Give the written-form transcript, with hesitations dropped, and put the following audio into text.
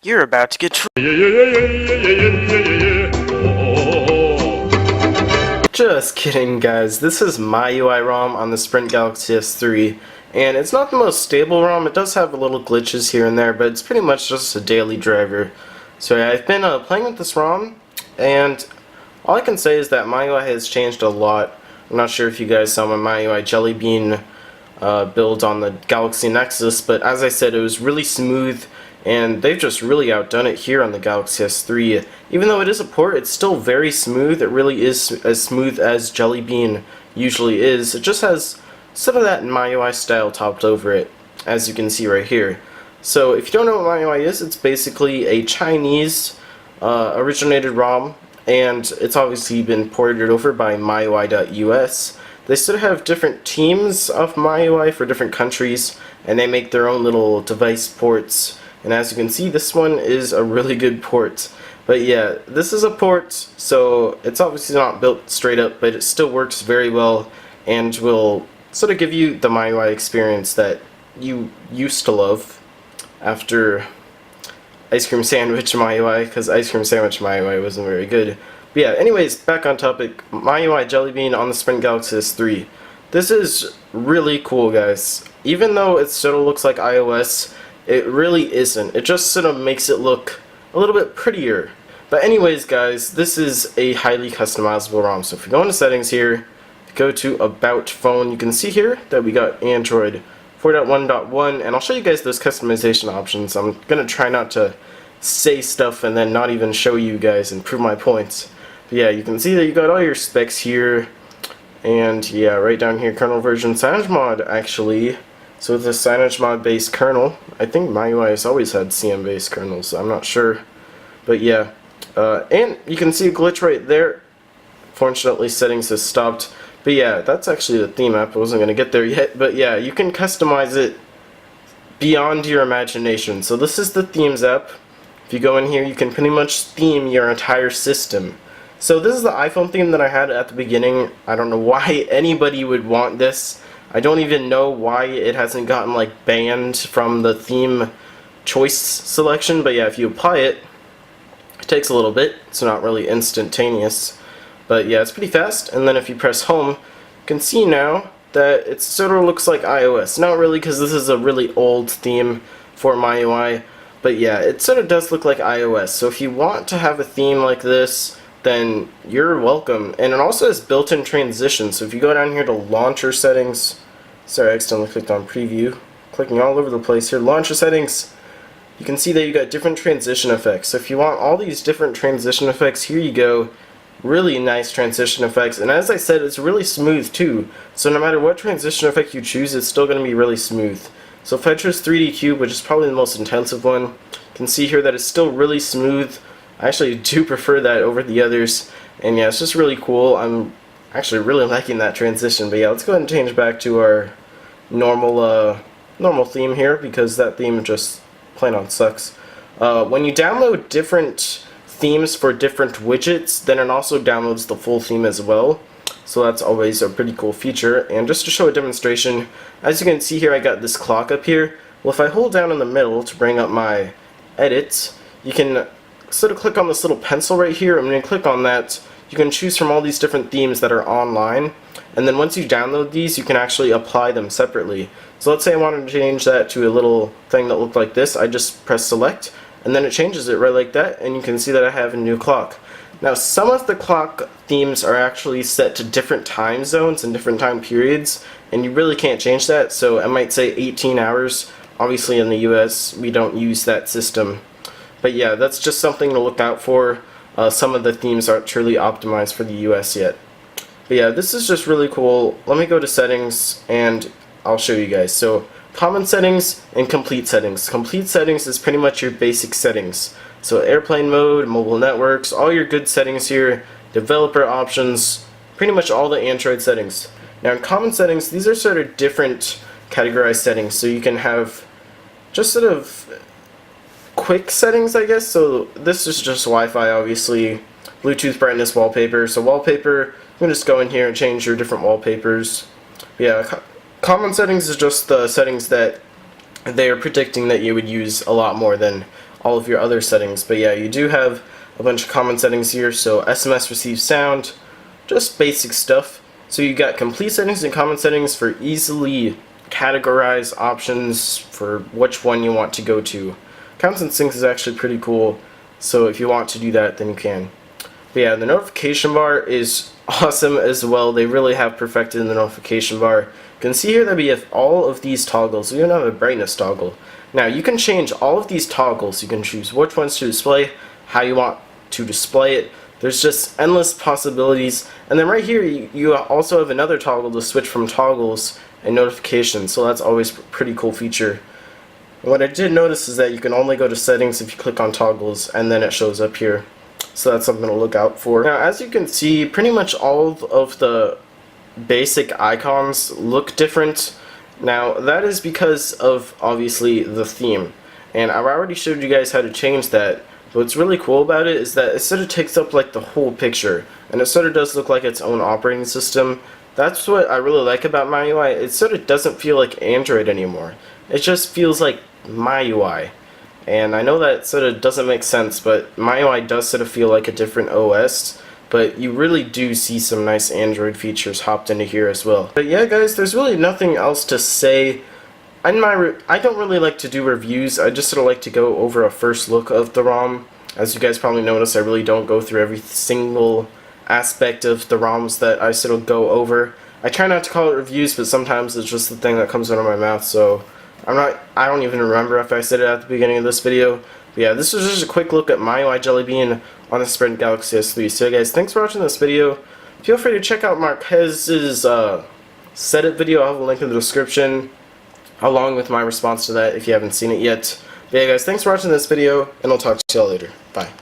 You're about to get Just kidding, guys. This is MIUI ROM on the Sprint Galaxy S3, and it's not the most stable ROM. It does have a little glitches here and there, but it's pretty much just a daily driver. So yeah, I've been playing with this ROM, and all I can say is that MIUI has changed a lot. I'm not sure if you guys saw my MIUI Jellybean build on the Galaxy Nexus, but as I said, it was really smooth, and they've just really outdone it here on the Galaxy S3. Even though it is a port, it's still very smooth. It really is as smooth as Jellybean usually is. It just has some of that MIUI style topped over it, as you can see right here. So if you don't know what MIUI is, it's basically a Chinese originated ROM, and it's obviously been ported over by MIUI.US. They still have different teams of MIUI for different countries, and they make their own little device ports. And as you can see, this one is a really good port. But yeah, this is a port, so it's obviously not built straight up, but it still works very well and will sort of give you the MIUI experience that you used to love after Ice Cream Sandwich MIUI, because Ice Cream Sandwich MIUI wasn't very good. But yeah, anyways, back on topic, MIUI Jellybean on the Sprint Galaxy S3. This is really cool, guys. Even though it sort of looks like iOS, it really isn't. It just sort of makes it look a little bit prettier. But anyways, guys, this is a highly customizable ROM. So if you go into settings here, go to About Phone, you can see here that we got Android 4.1.1, and I'll show you guys those customization options. I'm going to try not to say stuff and then not even show you guys and prove my points. But yeah, you can see that you got all your specs here, and yeah, right down here, kernel version, CyanogenMod actually. So with the CyanogenMod based kernel, I think MIUI has always had CM based kernels, so I'm not sure. But yeah, and you can see a glitch right there. Fortunately, settings has stopped. But yeah, that's actually the theme app. I wasn't going to get there yet. But yeah, you can customize it beyond your imagination. So this is the themes app. If you go in here, you can pretty much theme your entire system. So this is the iPhone theme that I had at the beginning. I don't know why anybody would want this. I don't even know why it hasn't gotten like banned from the theme choice selection, but yeah, if you apply it, it takes a little bit. It's not really instantaneous, but yeah, it's pretty fast. And then if you press home, you can see now that it sort of looks like iOS. Not really, because this is a really old theme for MIUI, but yeah, it sort of does look like iOS. So if you want to have a theme like this, then you're welcome. And it also has built-in transitions. So if you go down here to launcher settings, sorry, I accidentally clicked on preview, clicking all over the place here, launcher settings, you can see that you got different transition effects. So if you want all these different transition effects, here you go. Really nice transition effects, and as I said, it's really smooth too. So no matter what transition effect you choose, it's still going to be really smooth. So if I choose 3D Cube, which is probably the most intensive one, you can see here that it's still really smooth. I actually do prefer that over the others, and yeah, it's just really cool. I'm actually really liking that transition. But yeah, let's go ahead and change back to our normal theme here, because that theme just plain on sucks. When you download different themes for different widgets, then it also downloads the full theme as well. So that's always a pretty cool feature. And just to show a demonstration, as you can see here, I got this clock up here. Well, if I hold down in the middle to bring up my edits, you can sort of click on this little pencil right here, and when you click on that, you can choose from all these different themes that are online, and then once you download these, you can actually apply them separately. So let's say I wanted to change that to a little thing that looked like this. I just press select, and then it changes it right like that, and you can see that I have a new clock. Now, some of the clock themes are actually set to different time zones and different time periods, and you really can't change that. So I might say 18 hours. Obviously in the US, we don't use that system. But yeah, that's just something to look out for. Some of the themes aren't truly optimized for the US yet. But yeah, this is just really cool. Let me go to settings and I'll show you guys. So common settings and complete settings. Complete settings is pretty much your basic settings. So airplane mode, mobile networks, all your good settings here, developer options, pretty much all the Android settings. Now in common settings, these are sort of different categorized settings. So you can have just sort of quick settings, I guess. So this is just Wi-Fi, obviously, Bluetooth brightness, wallpaper. So wallpaper, you can just go in here and change your different wallpapers. But yeah, common settings is just the settings that they are predicting that you would use a lot more than all of your other settings. But yeah, you do have a bunch of common settings here. So SMS receive sound, just basic stuff. So you got complete settings and common settings for easily categorize options for which one you want to go to. Counts and syncs is actually pretty cool, so if you want to do that, then you can. But yeah, the notification bar is awesome as well. They really have perfected the notification bar. You can see here that we have all of these toggles. We even have a brightness toggle. Now you can change all of these toggles. You can choose which ones to display, how you want to display it. There's just endless possibilities. And then right here you also have another toggle to switch from toggles and notifications, so that's always a pretty cool feature. And what I did notice is that you can only go to settings if you click on toggles, and then it shows up here. So that's something to look out for. Now as you can see, pretty much all of the basic icons look different. Now that is because of obviously the theme, and I already showed you guys how to change that. What's really cool about it is that it sort of takes up like the whole picture, and it sort of does look like its own operating system. That's what I really like about MIUI. It sort of doesn't feel like Android anymore. It just feels like MIUI. And I know that sort of doesn't make sense, but MIUI does sort of feel like a different OS, but you really do see some nice Android features hopped into here as well. But yeah guys, there's really nothing else to say. I don't really like to do reviews. I just sort of like to go over a first look of the ROM. As you guys probably noticed, I really don't go through every single aspect of the ROMs that I sort of go over. I try not to call it reviews, but sometimes it's just the thing that comes out of my mouth, so I don't even remember if I said it at the beginning of this video. But yeah, this was just a quick look at MIUI Jellybean on the Sprint Galaxy S3. So guys, thanks for watching this video. Feel free to check out Marquez's set it video. I'll have a link in the description along with my response to that if you haven't seen it yet. But yeah guys, thanks for watching this video, and I'll talk to you all later. Bye.